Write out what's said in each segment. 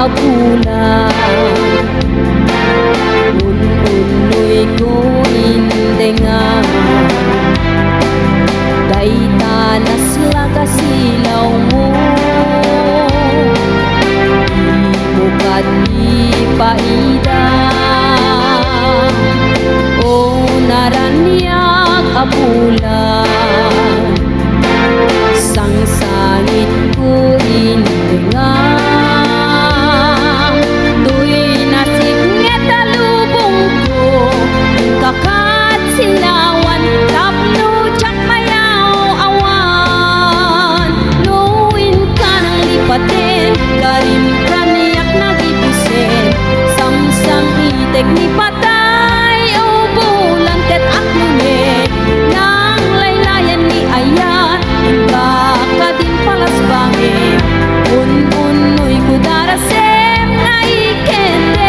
abulan. Un-unoy ko indengan, daytanas laga silaw mo. Di mo kat ipaida, o naraniag abulan. Sangsangit ko indengan, tuy nasib nga talubong ko. Kakat silawan, tapno tsak mayaw awan. Luwin ka ng lipatin, karim kaniyak nagipusin. Samsang itek ni patay, o bulan ket aklunin. Nang laylayan ni ayan, kakadin palas bangin. Un-unoy ko darasem nga ikendeng.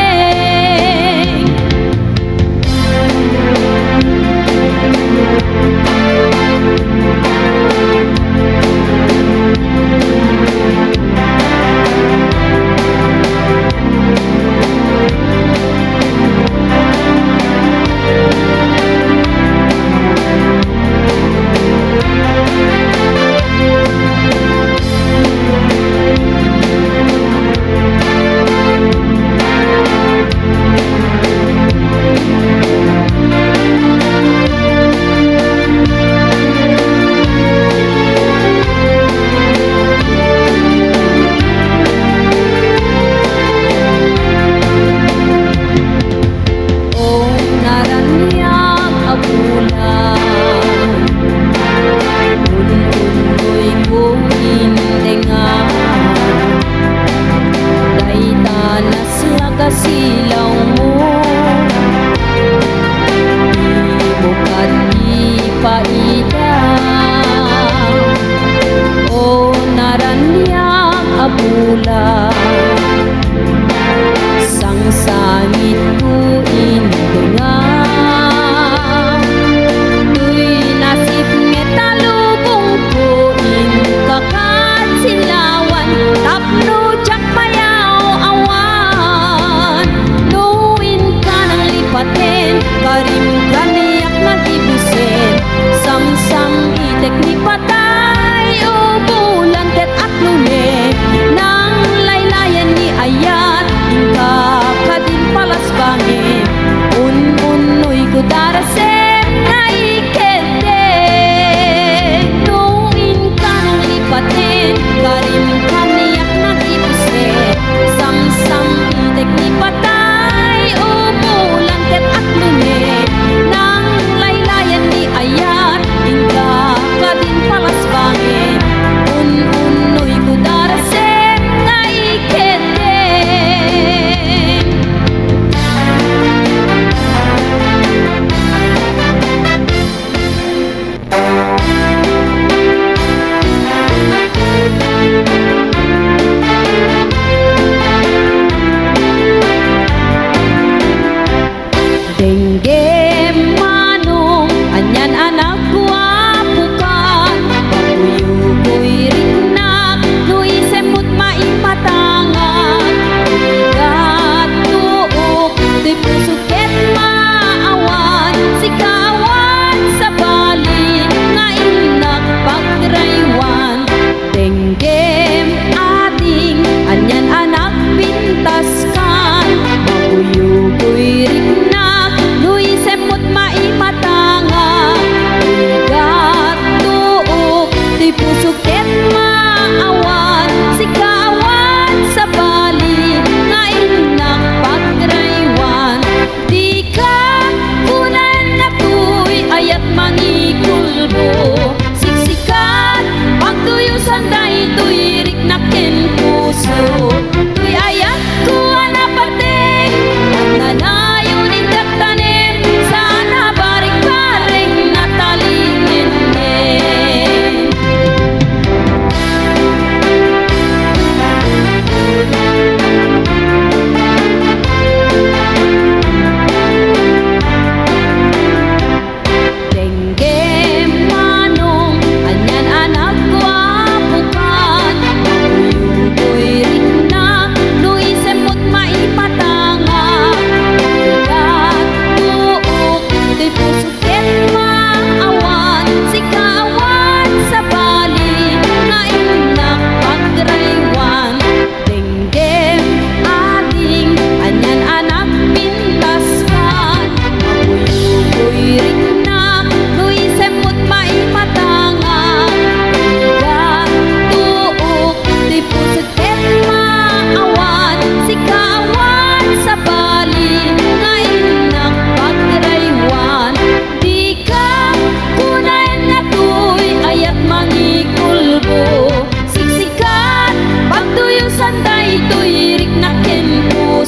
Silaw mo, di mo kat ipaida, o naraniag abulan. Sangsangit ko indengan, tuy nasib nga talubong ko. Kakat silawan, tapno tsak mayaw awan. Karim kaniyak nagibusin, samsam itek ni patay, o bulan ket aklunin. Nang laylayan ni ayat, kakadin palas bangin. Un-unoy ko darasem nga ikendeng. Nuin ka ng lipatin, karim kaniyak nagibusin. Samsam itek ni patay, o bulan ket aklunin. Nang laylayan ni ayat, kakadin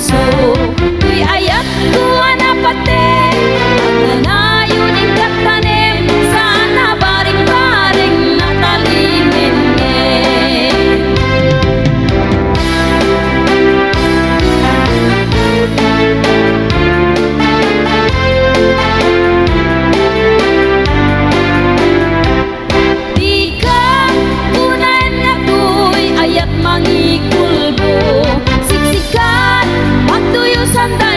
puso. Tuy ayat ko anapate, at nanayon in katanim, sana baring-baring natalimin Di ka unan na tuy ayat mangikulbo, siksikan, magtuyo sanday